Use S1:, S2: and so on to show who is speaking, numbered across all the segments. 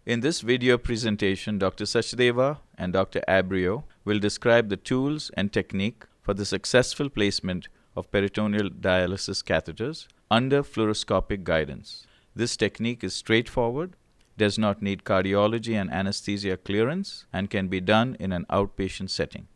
S1: In this video presentation, Dr. Sachdeva and Dr. Abrio will describe the tools and technique for the successful placement of peritoneal dialysis catheters under fluoroscopic guidance. This technique is straightforward, does not need cardiology and anesthesia clearance, and can be done in an outpatient setting.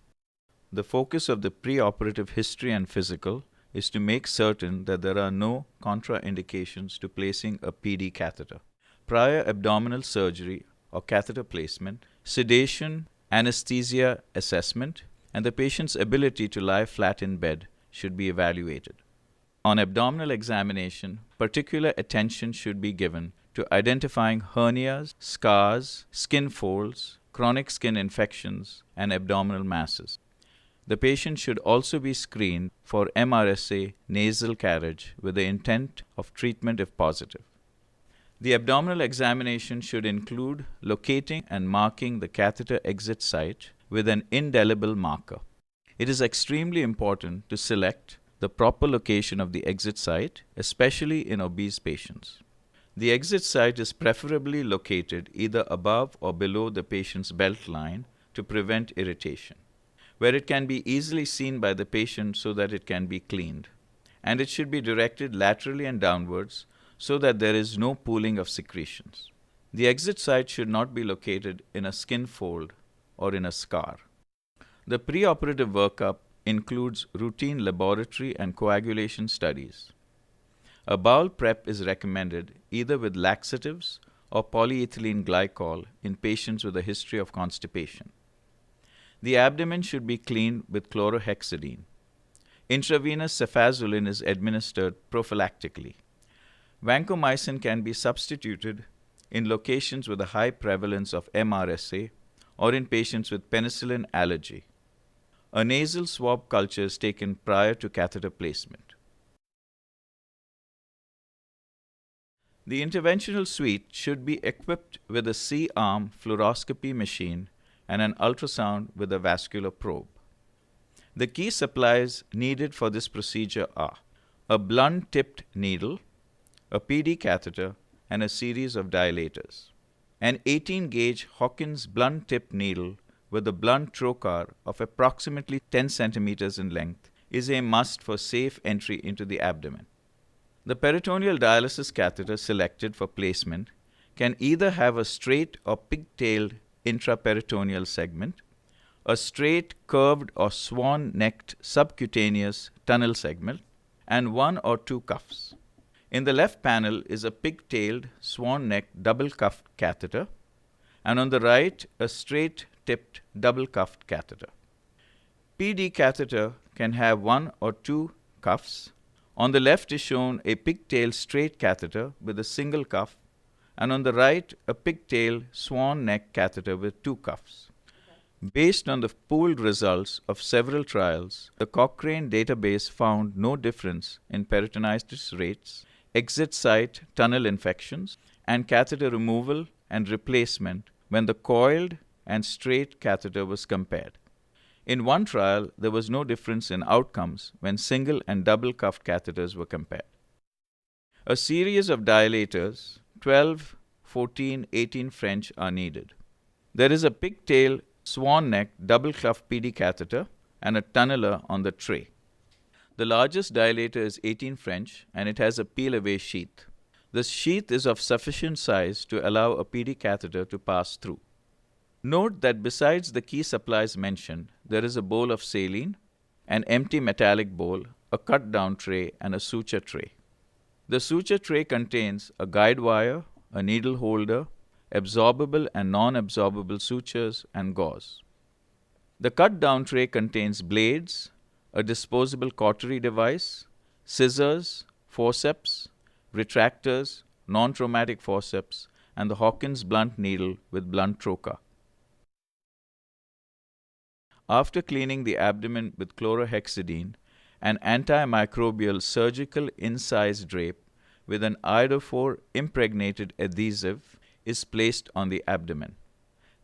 S1: The focus of the preoperative history and physical is to make certain that there are no contraindications to placing a PD catheter. Prior abdominal surgery or catheter placement, sedation, anesthesia assessment, and the patient's ability to lie flat in bed should be evaluated. On abdominal examination, particular attention should be given to identifying hernias, scars, skin folds, chronic skin infections, and abdominal masses. The patient should also be screened for MRSA nasal carriage with the intent of treatment if positive. The abdominal examination should include locating and marking the catheter exit site with an indelible marker. It is extremely important to select the proper location of the exit site, especially in obese patients. The exit site is preferably located either above or below the patient's belt line to prevent irritation, where it can be easily seen by the patient so that it can be cleaned. And it should be directed laterally and downwards so that there is no pooling of secretions. The exit site should not be located in a skin fold or in a scar. The preoperative workup includes routine laboratory and coagulation studies. A bowel prep is recommended either with laxatives or polyethylene glycol in patients with a history of constipation. The abdomen should be cleaned with chlorhexidine. Intravenous cefazolin is administered prophylactically. Vancomycin can be substituted in locations with a high prevalence of MRSA or in patients with penicillin allergy. A nasal swab culture is taken prior to catheter placement. The interventional suite should be equipped with a C-arm fluoroscopy machine and an ultrasound with a vascular probe. The key supplies needed for this procedure are a blunt-tipped needle, a PD catheter, and a series of dilators. An 18-gauge Hawkins blunt-tipped needle with a blunt trocar of approximately 10 centimeters in length is a must for safe entry into the abdomen. The peritoneal dialysis catheter selected for placement can either have a straight or pigtailed intraperitoneal segment, a straight, curved, or swan-necked subcutaneous tunnel segment, and one or two cuffs. In the left panel is a pigtailed, swan-necked double-cuffed catheter, and on the right, a straight-tipped double-cuffed catheter. PD catheter can have one or two cuffs. On the left is shown a pigtail straight catheter with a single cuff, and on the right, a pigtail swan neck catheter with two cuffs. Based on the pooled results of several trials, the Cochrane database found no difference in peritonitis rates, exit site tunnel infections, and catheter removal and replacement when the coiled and straight catheter was compared. In one trial, there was no difference in outcomes when single and double cuffed catheters were compared. A series of dilators, 12, 14, 18 French, are needed. There is a pigtail swan neck double cuff PD catheter and a tunneler on the tray. The largest dilator is 18 French and it has a peel-away sheath. The sheath is of sufficient size to allow a PD catheter to pass through. Note that besides the key supplies mentioned, there is a bowl of saline, an empty metallic bowl, a cut-down tray, and a suture tray. The suture tray contains a guide wire, a needle holder, absorbable and non-absorbable sutures, and gauze. The cut-down tray contains blades, a disposable cautery device, scissors, forceps, retractors, non-traumatic forceps, and the Hawkins blunt needle with blunt trocar. After cleaning the abdomen with chlorhexidine, an antimicrobial surgical incise drape with an iodophore impregnated adhesive is placed on the abdomen.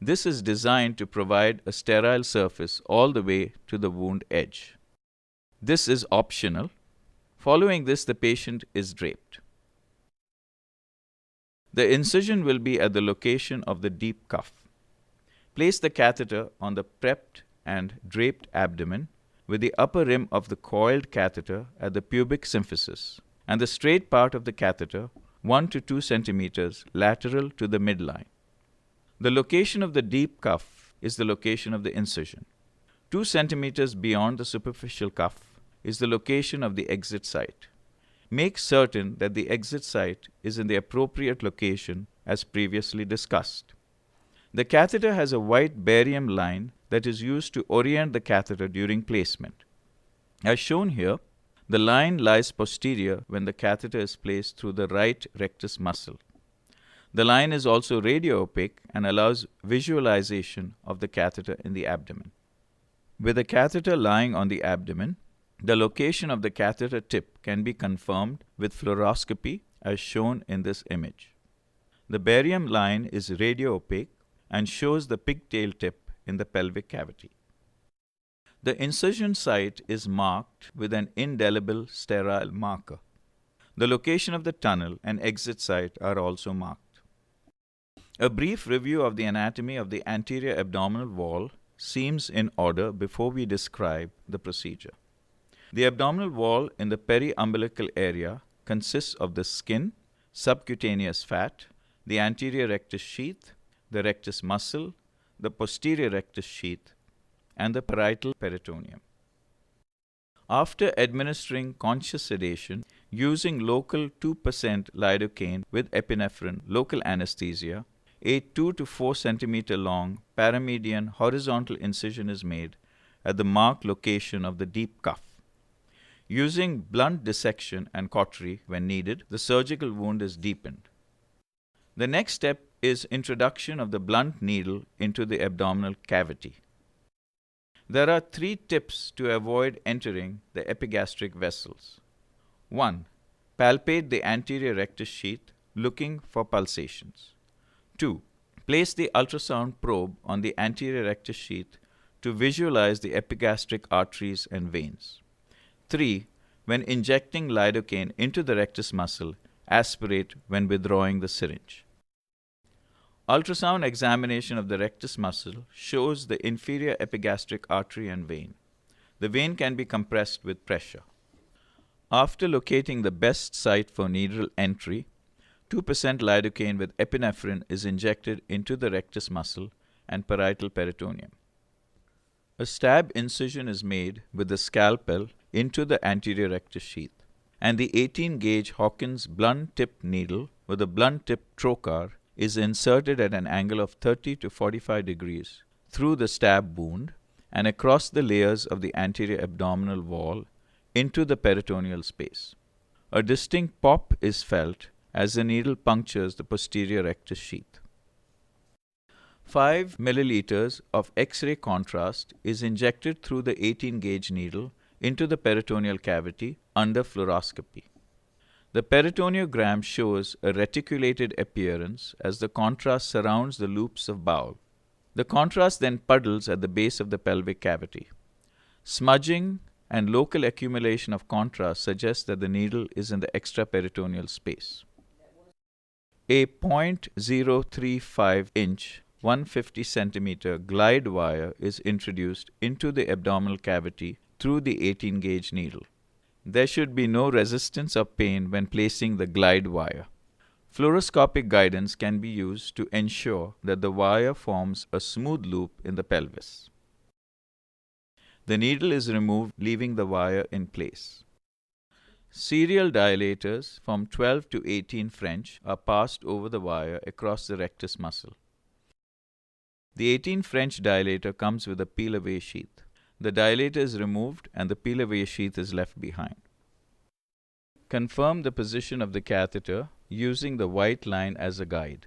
S1: This is designed to provide a sterile surface all the way to the wound edge. This is optional. Following this, the patient is draped. The incision will be at the location of the deep cuff. Place the catheter on the prepped and draped abdomen with the upper rim of the coiled catheter at the pubic symphysis and the straight part of the catheter 1 to 2 centimeters lateral to the midline. The location of the deep cuff is the location of the incision. 2 centimeters beyond the superficial cuff is the location of the exit site. Make certain that the exit site is in the appropriate location as previously discussed. The catheter has a white barium line that is used to orient the catheter during placement. As shown here, the line lies posterior when the catheter is placed through the right rectus muscle. The line is also radio-opaque and allows visualization of the catheter in the abdomen. With the catheter lying on the abdomen, the location of the catheter tip can be confirmed with fluoroscopy as shown in this image. The barium line is radio-opaque and shows the pigtail tip in the pelvic cavity. The incision site is marked with an indelible sterile marker. The location of the tunnel and exit site are also marked. A brief review of the anatomy of the anterior abdominal wall seems in order before we describe the procedure. The abdominal wall in the periumbilical area consists of the skin, subcutaneous fat, the anterior rectus sheath, the rectus muscle, the posterior rectus sheath, and the parietal peritoneum. After administering conscious sedation using local 2% lidocaine with epinephrine local anesthesia, a 2 to 4 centimeter long paramedian horizontal incision is made at the marked location of the deep cuff. Using blunt dissection and cautery when needed, the surgical wound is deepened. The next step is introduction of the blunt needle into the abdominal cavity. There are 3 tips to avoid entering the epigastric vessels. 1. Palpate the anterior rectus sheath looking for pulsations. 2. Place the ultrasound probe on the anterior rectus sheath to visualize the epigastric arteries and veins. 3. When injecting lidocaine into the rectus muscle, aspirate when withdrawing the syringe. Ultrasound examination of the rectus muscle shows the inferior epigastric artery and vein. The vein can be compressed with pressure. After locating the best site for needle entry, 2% lidocaine with epinephrine is injected into the rectus muscle and parietal peritoneum. A stab incision is made with the scalpel into the anterior rectus sheath, and the 18-gauge Hawkins blunt-tip needle with a blunt-tip trocar is inserted at an angle of 30 to 45 degrees through the stab wound and across the layers of the anterior abdominal wall into the peritoneal space. A distinct pop is felt as the needle punctures the posterior rectus sheath. 5 milliliters of X-ray contrast is injected through the 18-gauge needle into the peritoneal cavity under fluoroscopy. The peritoneogram shows a reticulated appearance as the contrast surrounds the loops of bowel. The contrast then puddles at the base of the pelvic cavity. Smudging and local accumulation of contrast suggests that the needle is in the extraperitoneal space. A 0.035 inch 150 centimeter glide wire is introduced into the abdominal cavity through the 18-gauge needle. There should be no resistance or pain when placing the glide wire. Fluoroscopic guidance can be used to ensure that the wire forms a smooth loop in the pelvis. The needle is removed, leaving the wire in place. Serial dilators from 12 to 18 French are passed over the wire across the rectus muscle. The 18 French dilator comes with a peel-away sheath. The dilator is removed and the peel-away sheath is left behind. Confirm the position of the catheter using the white line as a guide.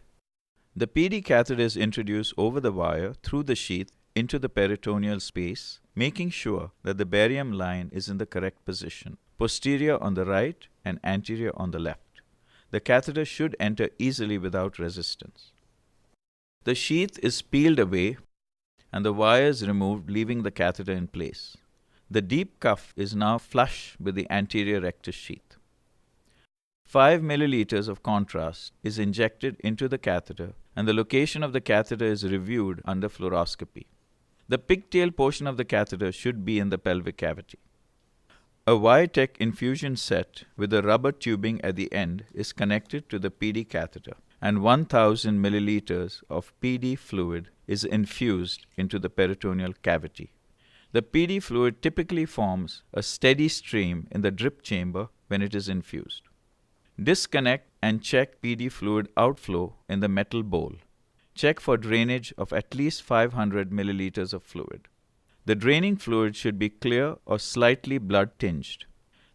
S1: The PD catheter is introduced over the wire through the sheath into the peritoneal space, making sure that the barium line is in the correct position, posterior on the right and anterior on the left. The catheter should enter easily without resistance. The sheath is peeled away and the wire is removed, leaving the catheter in place. The deep cuff is now flush with the anterior rectus sheath. 5 milliliters of contrast is injected into the catheter, and the location of the catheter is reviewed under fluoroscopy. The pigtail portion of the catheter should be in the pelvic cavity. A Wiretech infusion set with a rubber tubing at the end is connected to the PD catheter, and 1000 milliliters of PD fluid is infused into the peritoneal cavity. The PD fluid typically forms a steady stream in the drip chamber when it is infused. Disconnect and check PD fluid outflow in the metal bowl. Check for drainage of at least 500 milliliters of fluid. The draining fluid should be clear or slightly blood-tinged.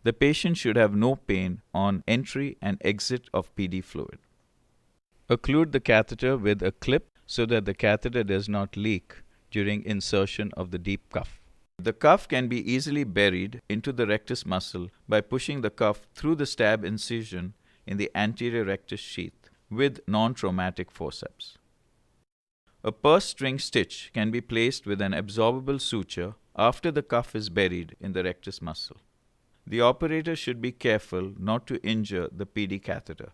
S1: The patient should have no pain on entry and exit of PD fluid. Occlude the catheter with a clip so that the catheter does not leak during insertion of the deep cuff. The cuff can be easily buried into the rectus muscle by pushing the cuff through the stab incision in the anterior rectus sheath with non-traumatic forceps. A purse string stitch can be placed with an absorbable suture after the cuff is buried in the rectus muscle. The operator should be careful not to injure the PD catheter.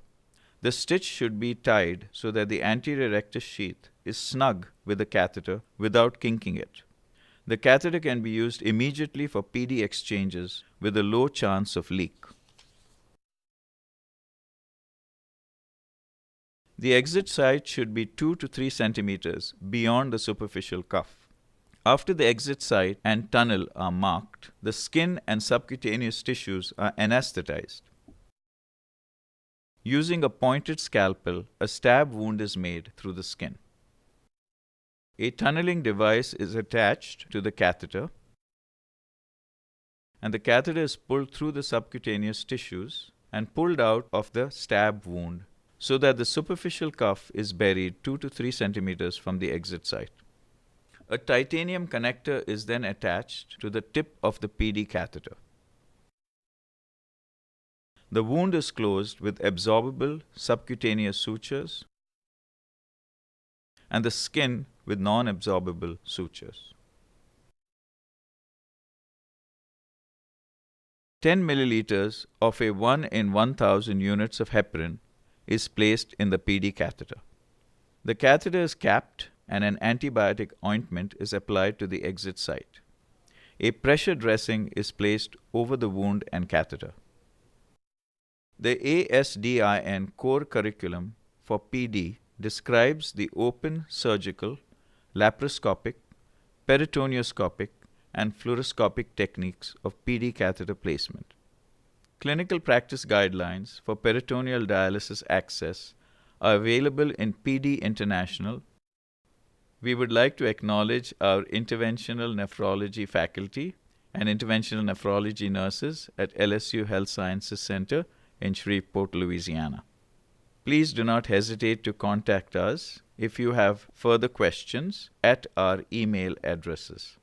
S1: The stitch should be tied so that the anterior rectus sheath is snug with the catheter without kinking it. The catheter can be used immediately for PD exchanges with a low chance of leak. The exit site should be 2 to 3 centimeters beyond the superficial cuff. After the exit site and tunnel are marked, the skin and subcutaneous tissues are anesthetized. Using a pointed scalpel, a stab wound is made through the skin. A tunneling device is attached to the catheter, and the catheter is pulled through the subcutaneous tissues and pulled out of the stab wound so that the superficial cuff is buried 2 to 3 centimeters from the exit site. A titanium connector is then attached to the tip of the PD catheter. The wound is closed with absorbable subcutaneous sutures and the skin with non-absorbable sutures. 10 milliliters of a 1 in 1000 units of heparin is placed in the PD catheter. The catheter is capped and an antibiotic ointment is applied to the exit site. A pressure dressing is placed over the wound and catheter. The ASDIN core curriculum for PD describes the open surgical, laparoscopic, peritonioscopic, and fluoroscopic techniques of PD catheter placement. Clinical practice guidelines for peritoneal dialysis access are available in PD International. We would like to acknowledge our interventional nephrology faculty and interventional nephrology nurses at LSU Health Sciences Center in Shreveport, Louisiana. Please do not hesitate to contact us if you have further questions at our email addresses.